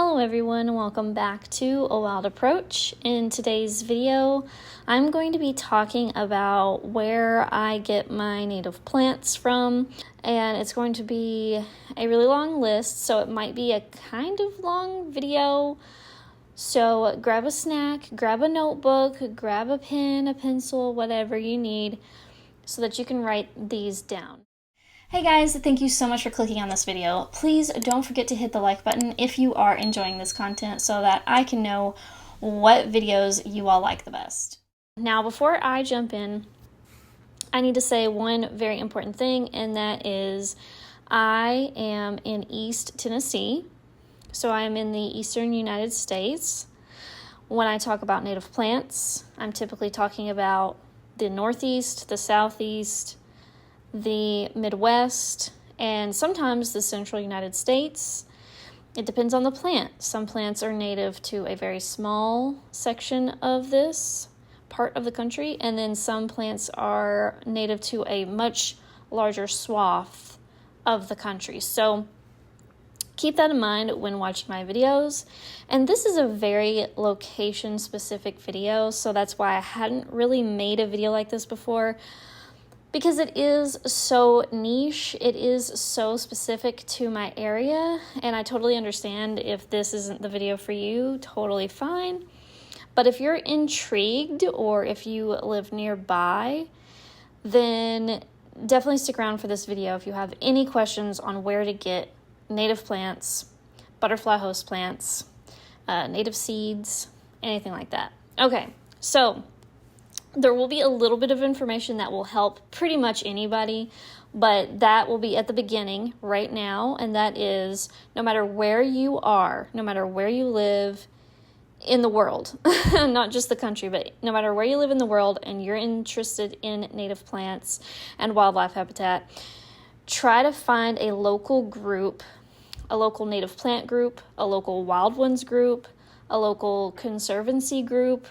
Hello everyone, welcome back to A Wild Approach. In today's video, I'm going to be talking about where I get my native plants from, and it's going to be a really long list, so it might be a kind of long video. So grab a snack, grab a notebook, grab a pen, a pencil, whatever you need, so that you can write these down. Hey guys, thank you so much for clicking on this video. Please don't forget to hit the like button if you are enjoying this content so that I can know what videos you all like the best. Now, before I jump in, I need to say one very important thing, and that is I am in East Tennessee, so I am in the eastern United States. When I talk about native plants, I'm typically talking about the Northeast, the Southeast, the Midwest, and sometimes the central United States. It depends on the plant. Some plants are native to a very small section of this part of the country, and then some plants are native to a much larger swath of the country. So keep that in mind when watching my videos. And this is a very location-specific video, so that's why I hadn't really made a video like this before, because it is so niche, it is so specific to my area, and I totally understand if this isn't the video for you, totally fine. But if you're intrigued or if you live nearby, then definitely stick around for this video if you have any questions on where to get native plants, butterfly host plants, native seeds, anything like that. Okay, so there will be a little bit of information that will help pretty much anybody, but that will be at the beginning right now, and that is no matter where you are, no matter where you live in the world, not just the country, but no matter where you live in the world and you're interested in native plants and wildlife habitat, try to find a local group, a local native plant group, a local wild ones group, a local conservancy group,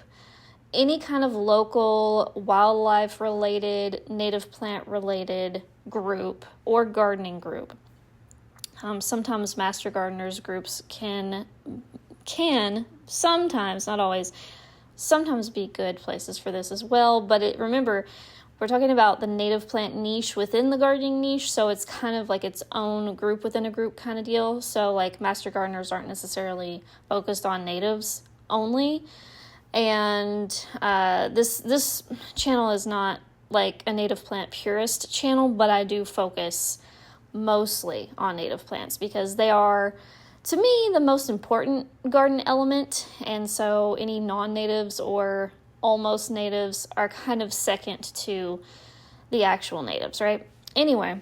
any kind of local wildlife related, native plant related group or gardening group. Sometimes master gardeners groups can sometimes, not always, sometimes be good places for this as well. But remember, we're talking about the native plant niche within the gardening niche, so it's kind of like its own group within a group kind of deal. So like master gardeners aren't necessarily focused on natives only. And this channel is not like a native plant purist channel, but I do focus mostly on native plants because they are, to me, the most important garden element. And so any non-natives or almost natives are kind of second to the actual natives, right? Anyway,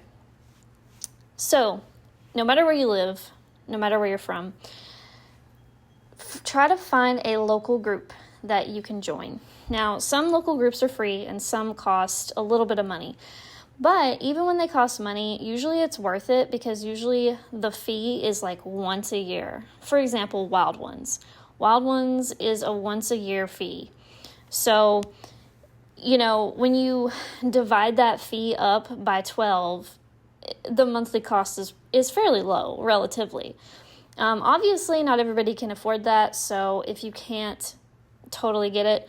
so no matter where you live, no matter where you're from, try to find a local group that you can join. Now, some local groups are free and some cost a little bit of money. But even when they cost money, usually it's worth it because usually the fee is like once a year. For example, Wild Ones. Wild Ones is a once a year fee. So, when you divide that fee up by 12, the monthly cost is fairly low, relatively. Obviously, not everybody can afford that, so if you can't totally get it,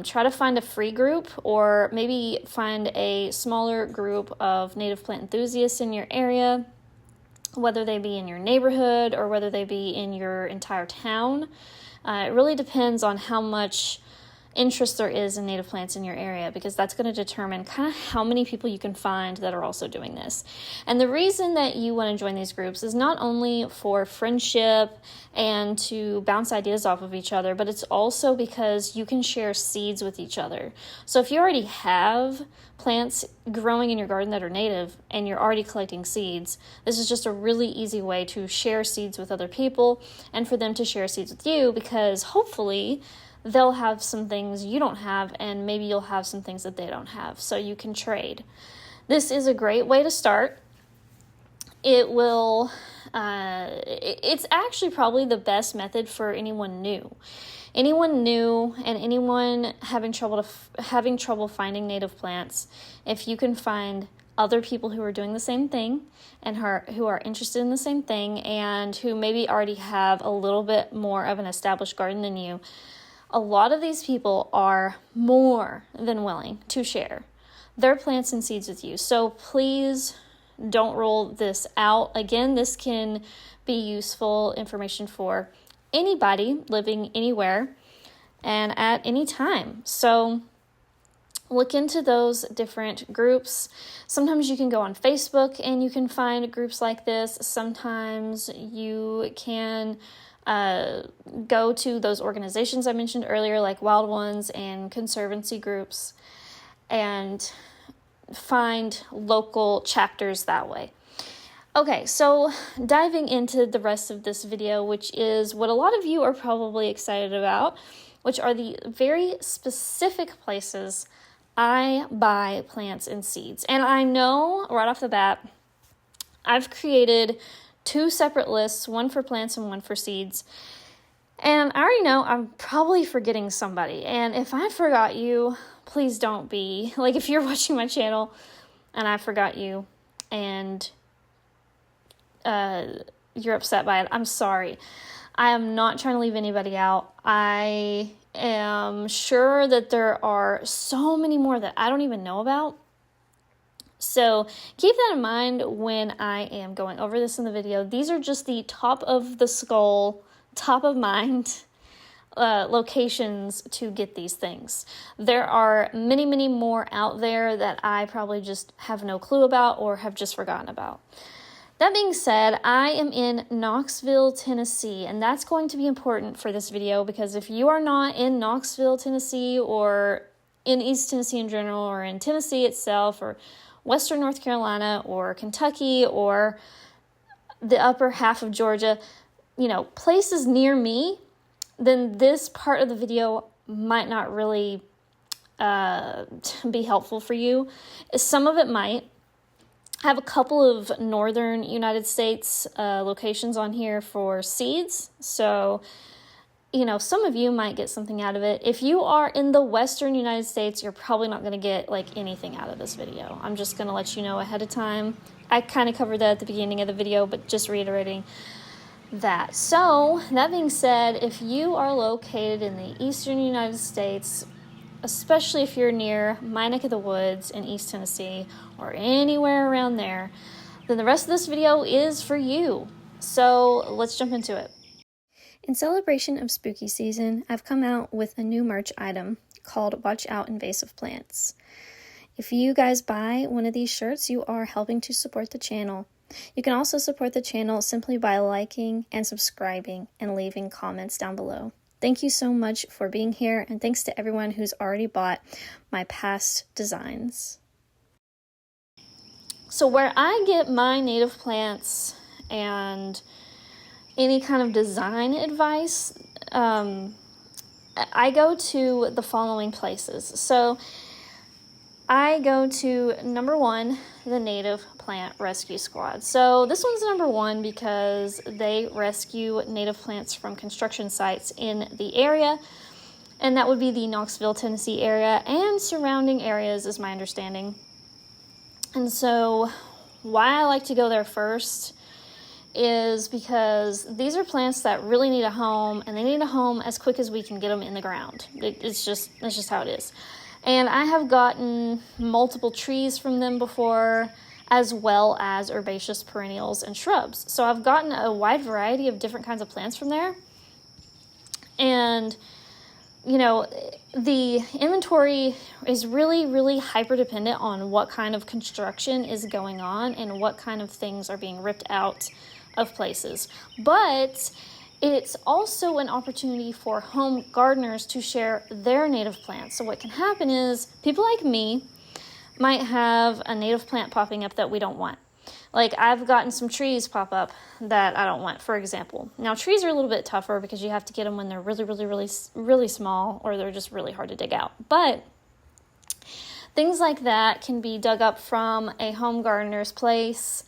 try to find a free group or maybe find a smaller group of native plant enthusiasts in your area, whether they be in your neighborhood or whether they be in your entire town. It really depends on how much interest there is in native plants in your area, because that's going to determine kind of how many people you can find that are also doing this. And the reason that you want to join these groups is not only for friendship and to bounce ideas off of each other, but it's also because you can share seeds with each other. So if you already have plants growing in your garden that are native and you're already collecting seeds, this is just a really easy way to share seeds with other people and for them to share seeds with you, because hopefully they'll have some things you don't have, and maybe you'll have some things that they don't have, so you can trade. This is a great way to start. It will, it's actually probably the best method for anyone new. Anyone new and anyone having trouble finding native plants, if you can find other people who are doing the same thing and who are interested in the same thing and who maybe already have a little bit more of an established garden than you. A lot of these people are more than willing to share their plants and seeds with you. So please don't rule this out. Again, this can be useful information for anybody living anywhere and at any time. So look into those different groups. Sometimes you can go on Facebook and you can find groups like this. Sometimes you can go to those organizations I mentioned earlier, like Wild Ones and Conservancy groups, and find local chapters that way. Okay, so diving into the rest of this video, which is what a lot of you are probably excited about, which are the very specific places I buy plants and seeds. And I know right off the bat, I've created 2 separate lists, one for plants and one for seeds. And I already know I'm probably forgetting somebody. And if I forgot you, please don't be. Like, if you're watching my channel and I forgot you and you're upset by it, I'm sorry. I am not trying to leave anybody out. I am sure that there are so many more that I don't even know about. So keep that in mind when I am going over this in the video. These are just the top of the skull, top of mind locations to get these things. There are many, many more out there that I probably just have no clue about or have just forgotten about. That being said, I am in Knoxville, Tennessee, and that's going to be important for this video because if you are not in Knoxville, Tennessee, or in East Tennessee in general, or in Tennessee itself, or Western North Carolina, or Kentucky, or the upper half of Georgia, places near me, then this part of the video might not really be helpful for you. Some of it might. I have a couple of northern United States locations on here for seeds, so some of you might get something out of it. If you are in the western United States, you're probably not going to get anything out of this video. I'm just going to let you know ahead of time. I kind of covered that at the beginning of the video, but just reiterating that. So that being said, if you are located in the eastern United States, especially if you're near my neck of the woods in East Tennessee or anywhere around there, then the rest of this video is for you. So let's jump into it. In celebration of spooky season, I've come out with a new merch item called Watch Out Invasive Plants. If you guys buy one of these shirts, you are helping to support the channel. You can also support the channel simply by liking and subscribing and leaving comments down below. Thank you so much for being here, and thanks to everyone who's already bought my past designs. So where I get my native plants and any kind of design advice, I go to the following places. So I go to number 1, the Native Plant Rescue Squad. So this one's number 1 because they rescue native plants from construction sites in the area, and that would be the Knoxville, Tennessee area and surrounding areas is my understanding. And so why I like to go there first is because these are plants that really need a home, and they need a home as quick as we can get them in the ground. That's just how it is. And I have gotten multiple trees from them before, as well as herbaceous perennials and shrubs. So I've gotten a wide variety of different kinds of plants from there. And, the inventory is really, really hyper dependent on what kind of construction is going on and what kind of things are being ripped out of places. But it's also an opportunity for home gardeners to share their native plants. So what can happen is people like me might have a native plant popping up that we don't want. Like I've gotten some trees pop up that I don't want, for example. Now trees are a little bit tougher because you have to get them when they're really, really, really, really small, or they're just really hard to dig out. But things like that can be dug up from a home gardener's place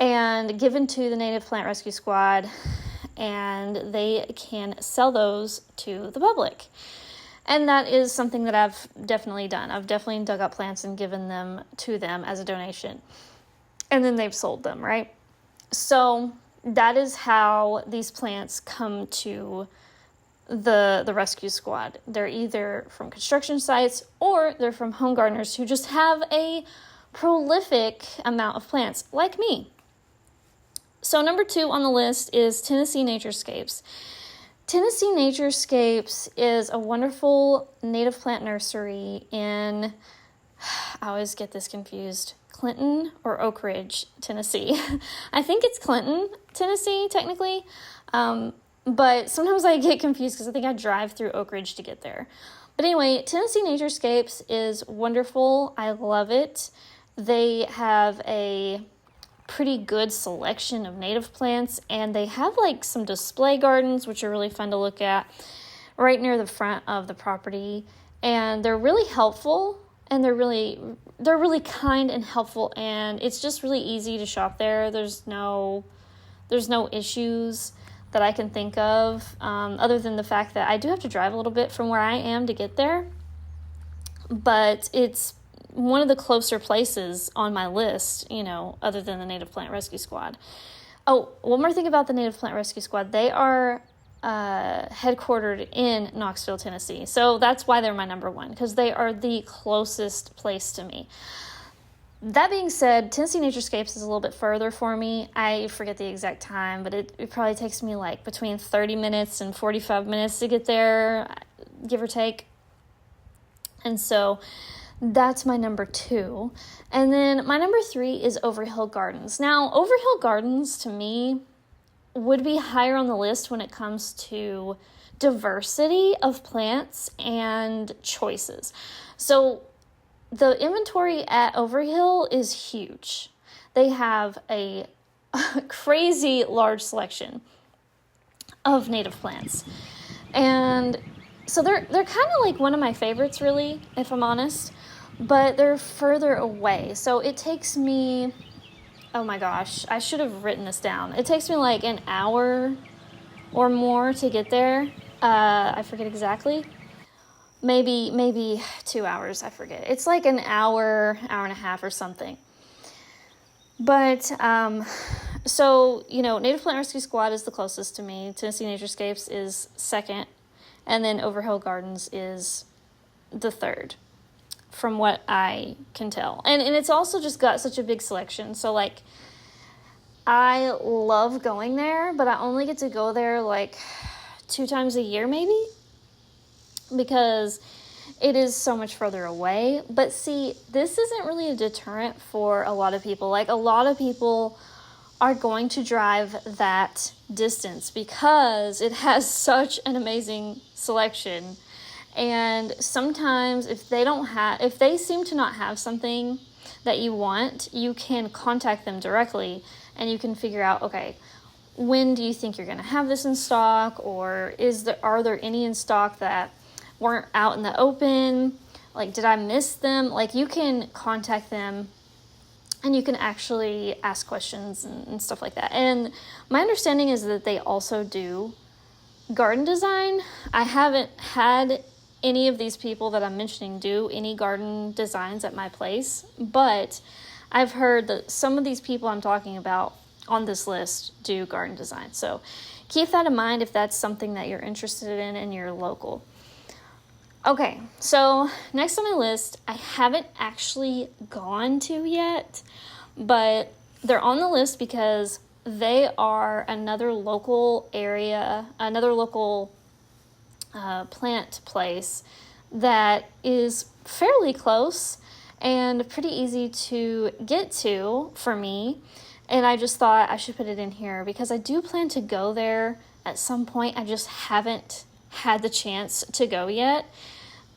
and given to the Native Plant Rescue Squad, and they can sell those to the public. And that is something that I've definitely done. I've definitely dug up plants and given them to them as a donation. And then they've sold them, right? So that is how these plants come to the rescue squad. They're either from construction sites or they're from home gardeners who just have a prolific amount of plants, like me. So number 2 on the list is Tennessee Naturescapes. Tennessee Naturescapes is a wonderful native plant nursery in, I always get this confused, Clinton or Oak Ridge, Tennessee. I think it's Clinton, Tennessee, technically. But sometimes I get confused because I think I drive through Oak Ridge to get there. But anyway, Tennessee Naturescapes is wonderful. I love it. They have a pretty good selection of native plants, and they have like some display gardens, which are really fun to look at right near the front of the property. And they're really helpful, and they're really kind and helpful, and it's just really easy to shop there. There's no issues that I can think of, other than the fact that I do have to drive a little bit from where I am to get there, but it's one of the closer places on my list, other than the Native Plant Rescue Squad. Oh, one more thing about the Native Plant Rescue Squad. They are headquartered in Knoxville, Tennessee. So that's why they're my number 1, because they are the closest place to me. That being said, Tennessee Naturescapes is a little bit further for me. I forget the exact time, but it probably takes me like between 30 minutes and 45 minutes to get there, give or take. And so that's my number 2. And then my number 3 is Overhill Gardens. Now, Overhill Gardens, to me, would be higher on the list when it comes to diversity of plants and choices. So the inventory at Overhill is huge. They have a crazy large selection of native plants. And so they're kind of like one of my favorites, really, if I'm honest. But they're further away. So it takes me, oh my gosh, I should have written this down. It takes me like an hour or more to get there. I forget exactly. Maybe 2 hours, I forget. It's like an hour and a half or something. But, so, Native Plant Rescue Squad is the closest to me. Tennessee Naturescapes is second. And then Overhill Gardens is the third, from what I can tell. And it's also just got such a big selection. So, like, I love going there, but I only get to go there, like, 2 times a year, maybe, because it is so much further away. But see, this isn't really a deterrent for a lot of people. Like, a lot of people are going to drive that distance because it has such an amazing selection. And sometimes if they seem to not have something that you want, you can contact them directly and you can figure out, okay, when do you think you're going to have this in stock? Or are there any in stock that weren't out in the open? Like, did I miss them? Like, you can contact them and you can actually ask questions and stuff like that. And my understanding is that they also do garden design. I haven't had any of these people that I'm mentioning do any garden designs at my place, but I've heard that some of these people I'm talking about on this list do garden design. So keep that in mind if that's something that you're interested in and you're local. Okay, so next on my list, I haven't actually gone to yet, but they're on the list because they are another local plant place that is fairly close and pretty easy to get to for me. And I just thought I should put it in here because I do plan to go there at some point. I just haven't had the chance to go yet.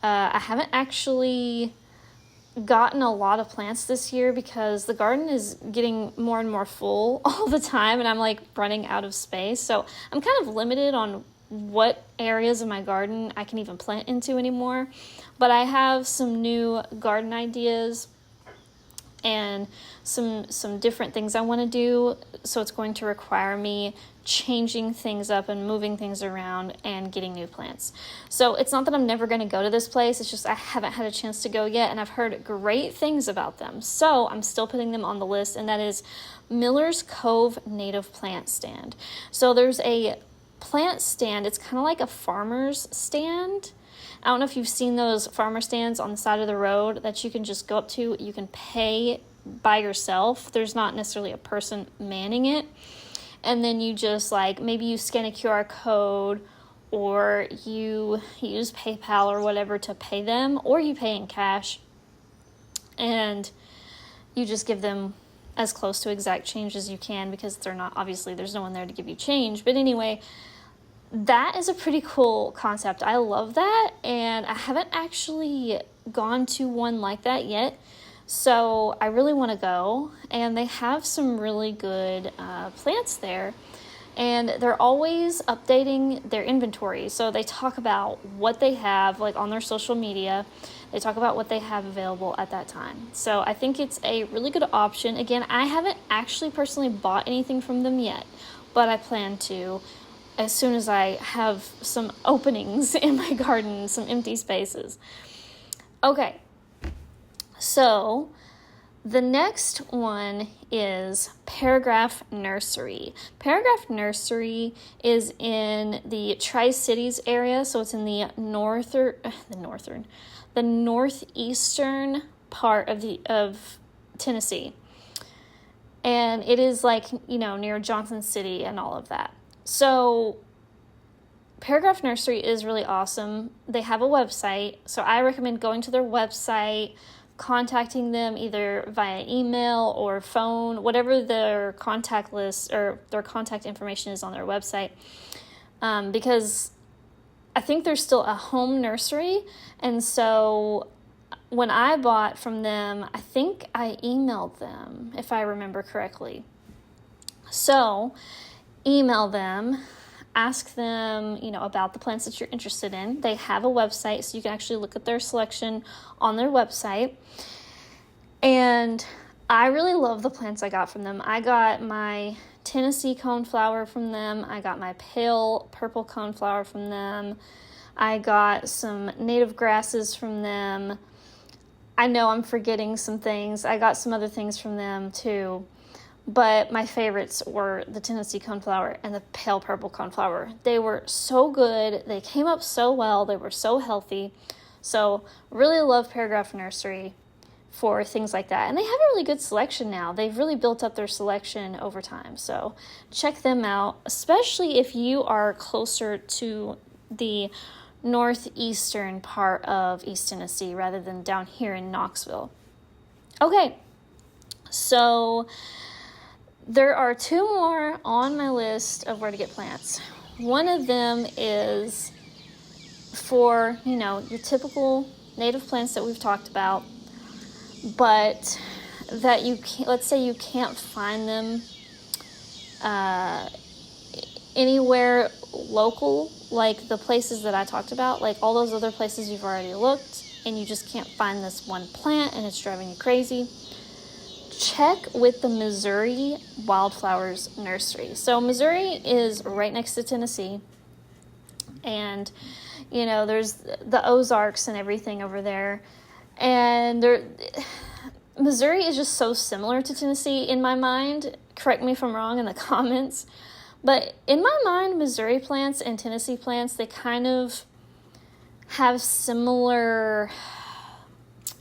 I haven't actually gotten a lot of plants this year because the garden is getting more and more full all the time and I'm like running out of space. So I'm kind of limited on what areas of my garden I can even plant into anymore. But I have some new garden ideas and some different things I want to do. So it's going to require me changing things up and moving things around and getting new plants. So it's not that I'm never going to go to this place, it's just I haven't had a chance to go yet, and I've heard great things about them. So I'm still putting them on the list, and that is Miller's Cove Native Plant Stand. So there's a plant stand, it's kind of like a farmer's stand. I don't know if you've seen those farmer stands on the side of the road that you can just go up to. You can pay by yourself. There's not necessarily a person manning it. And then you just like, maybe you scan a QR code, or you use PayPal or whatever to pay them, or you pay in cash. And you just give them as close to exact change as you can, because they're not, obviously there's no one there to give you change. But anyway, that is a pretty cool concept. I love that, and I haven't actually gone to one like that yet, so I really want to go. And they have some really good plants there, and they're always updating their inventory. So they talk about what they have, like on their social media. They talk about what they have available at that time. So I think it's a really good option. Again, I haven't actually personally bought anything from them yet, but I plan to as soon as I have some openings in my garden, some empty spaces. Okay, so the next one is Paragraph Nursery. Paragraph Nursery is in the Tri-Cities area, so it's in the northeastern part of Tennessee. And it is like, near Johnson City and all of that. So Paragraph Nursery is really awesome. They have a website, so I recommend going to their website, contacting them either via email or phone, whatever their contact list or their contact information is on their website, because I think they're still a home nursery. And so when I bought from them, I think I emailed them, if I remember correctly. So email them, ask them, about the plants that you're interested in. They have a website, so you can actually look at their selection on their website. And I really love the plants I got from them. I got my Tennessee coneflower from them. I got my pale purple coneflower from them. I got some native grasses from them. I know I'm forgetting some things. I got some other things from them too. But my favorites were the Tennessee coneflower and the pale purple coneflower. They were so good. They came up so well. They were so healthy. So really love Paragraph Nursery for things like that. And they have a really good selection now. They've really built up their selection over time. So check them out, especially if you are closer to the northeastern part of East Tennessee rather than down here in Knoxville. Okay, so there are two more on my list of where to get plants. One of them is for, your typical native plants that we've talked about, but that let's say you can't find them anywhere local, like the places that I talked about, like all those other places you've already looked, and you just can't find this one plant and it's driving you crazy. Check with the Missouri Wildflowers Nursery. So Missouri is right next to Tennessee, and there's the Ozarks and everything over there, and Missouri is just so similar to Tennessee in my mind. Correct me if I'm wrong in the comments, but in my mind, Missouri plants and Tennessee plants, they kind of have similar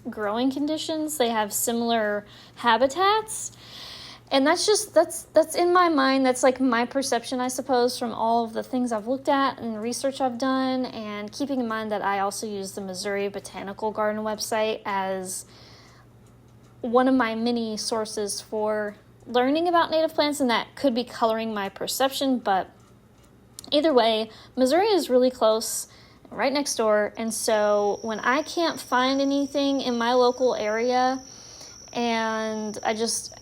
growing conditions. They have similar habitats, and that's in my mind. That's like my perception, I suppose, from all of the things I've looked at and the research I've done, and keeping in mind that I also use the Missouri Botanical Garden website as one of my many sources for learning about native plants, and that could be coloring my perception. But either way, Missouri is really close, right next door. And so when I can't find anything in my local area and I just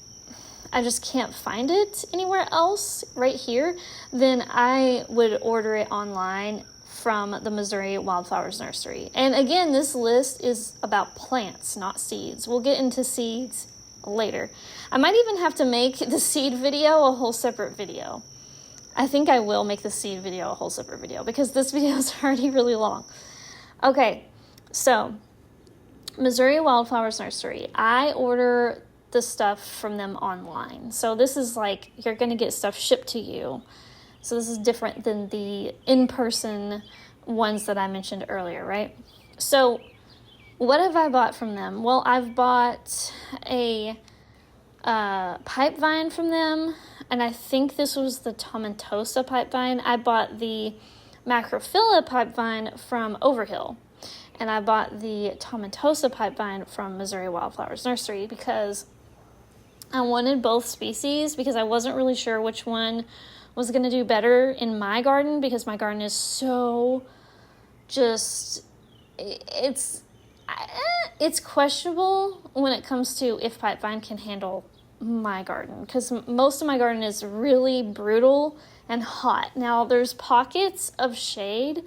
can't find it anywhere else right here, then I would order it online from the Missouri Wildflowers Nursery. And again, this list is about plants, not seeds. We'll get into seeds later. I might even have to make the seed video a whole separate video. I think I will make the seed video a whole separate video because this video is already really long. Okay, so Missouri Wildflowers Nursery. I order the stuff from them online. So this is like, you're going to get stuff shipped to you. So this is different than the in-person ones that I mentioned earlier, right? So what have I bought from them? Well, I've bought a pipe vine from them, and I think this was the tomentosa pipe vine. I bought the macrophylla pipe vine from Overhill, and I bought the tomentosa pipe vine from Missouri Wildflowers Nursery because I wanted both species, because I wasn't really sure which one was going to do better in my garden, because my garden is so just, it's questionable when it comes to if pipe vine can handle my garden, because most of my garden is really brutal and hot. Now there's pockets of shade,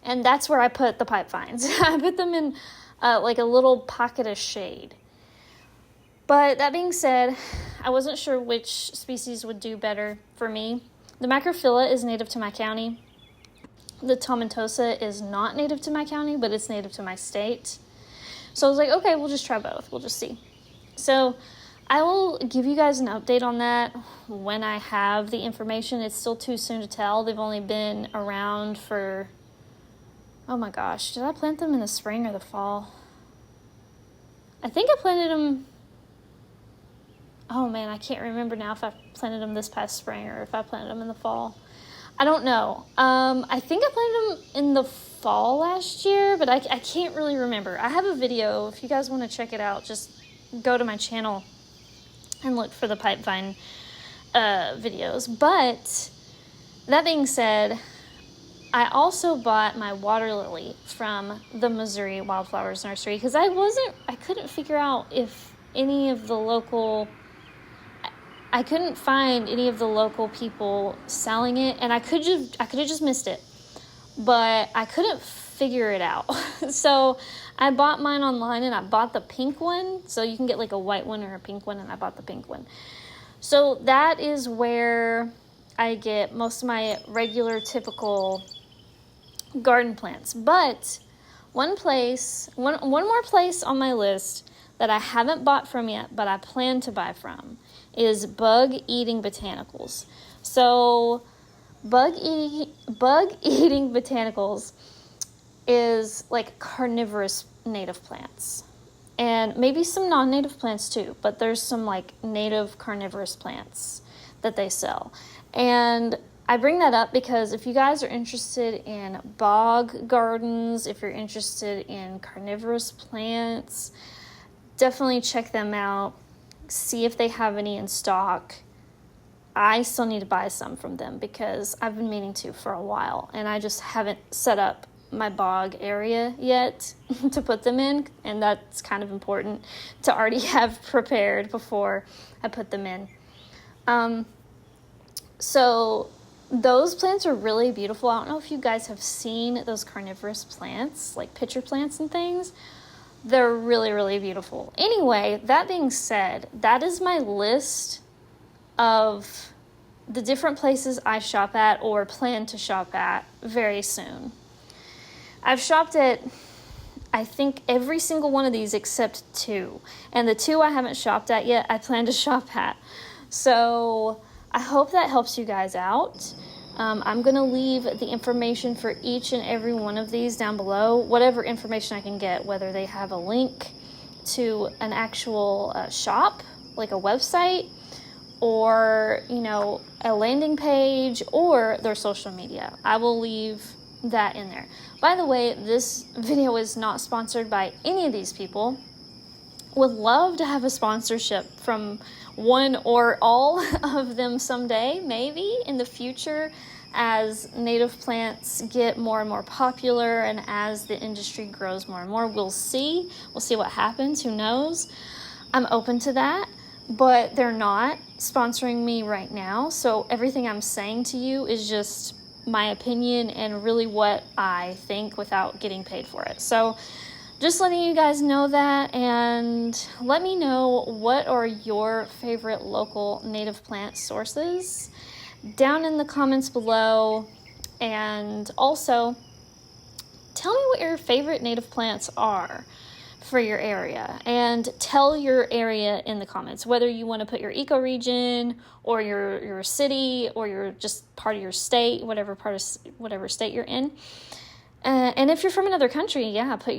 and that's where I put the pipe vines. I put them in like a little pocket of shade. But that being said, I wasn't sure which species would do better for me. The macrophylla is native to my county. The tomentosa is not native to my county, but it's native to my state. So I was like, okay, we'll just try both. We'll just see. So I will give you guys an update on that when I have the information. It's still too soon to tell. They've only been around for, oh my gosh, did I plant them in the spring or the fall? I think I planted them, oh man, I can't remember now if I planted them this past spring or if I planted them in the fall. I don't know. I think I planted them in the fall last year, but I can't really remember. I have a video. If you guys want to check it out, just go to my channel and look for the pipe vine videos. But that being said, I also bought my water lily from the Missouri Wildflowers Nursery because I couldn't figure out if any of the local, I couldn't find any of the local people selling it, and I could have just missed it, but I couldn't figure it out. So I bought mine online, and I bought the pink one. So you can get like a white one or a pink one, and I bought the pink one. So that is where I get most of my regular, typical garden plants. But one more place on my list that I haven't bought from yet, but I plan to buy from, is bug-eating botanicals. So bug-eating botanicals is like carnivorous native plants. And maybe some non-native plants too, but there's some like native carnivorous plants that they sell. And I bring that up because if you guys are interested in bog gardens, if you're interested in carnivorous plants, definitely check them out. See if they have any in stock. I still need to buy some from them because I've been meaning to for a while, and I just haven't set up my bog area yet to put them in, and that's kind of important to already have prepared before I put them in. So those plants are really beautiful. I don't know if you guys have seen those carnivorous plants, like pitcher plants and things. They're really, really beautiful. Anyway, that being said, that is my list of the different places I shop at or plan to shop at very soon. I've shopped at, I think, every single one of these except 2. And the 2 I haven't shopped at yet, I plan to shop at. So I hope that helps you guys out. I'm going to leave the information for each and every one of these down below, whatever information I can get, whether they have a link to an actual shop, like a website, or, a landing page, or their social media. I will leave that in there. By the way, this video is not sponsored by any of these people. Would love to have a sponsorship from one or all of them someday, maybe in the future, as native plants get more and more popular and as the industry grows more and more. We'll see what happens. Who knows? I'm open to that, but they're not sponsoring me right now. So everything I'm saying to you is just my opinion and really what I think without getting paid for it. So just letting you guys know that, and let me know what are your favorite local native plant sources down in the comments below. And also tell me what your favorite native plants are for your area, and tell your area in the comments, whether you want to put your ecoregion or your city or your just part of your state, whatever state you're in. And if you're from another country, yeah, put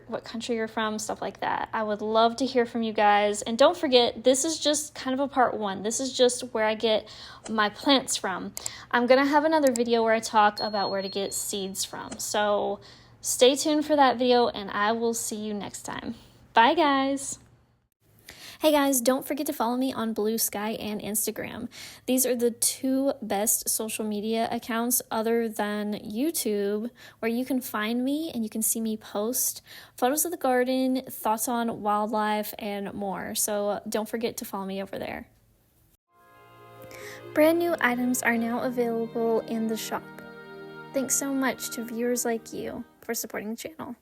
what country you're from, stuff like that. I would love to hear from you guys. And don't forget, this is just kind of a part one. This is just where I get my plants from. I'm going to have another video where I talk about where to get seeds from. So stay tuned for that video, and I will see you next time. Bye, guys. Hey guys, don't forget to follow me on Blue Sky and Instagram. These are the two best social media accounts other than YouTube, where you can find me and you can see me post photos of the garden, thoughts on wildlife, and more. So don't forget to follow me over there. Brand new items are now available in the shop. Thanks so much to viewers like you for supporting the channel.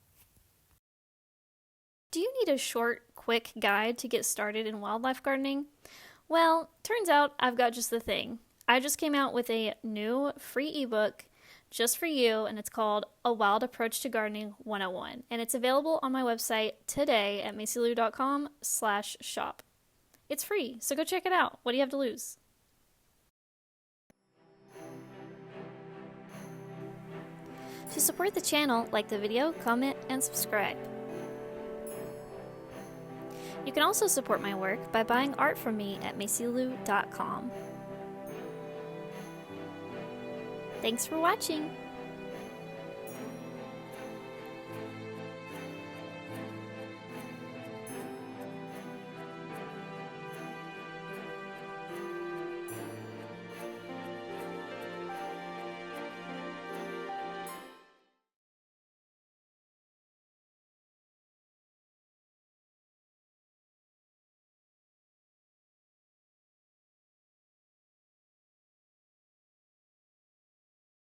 Do you need a short, quick guide to get started in wildlife gardening? Well, turns out I've got just the thing. I just came out with a new free ebook just for you, and it's called A Wild Approach to Gardening 101, and it's available on my website today at macylou.com/shop. It's free, so go check it out. What do you have to lose? To support the channel, like the video, comment, and subscribe. You can also support my work by buying art from me at macylou.com. Thanks for watching!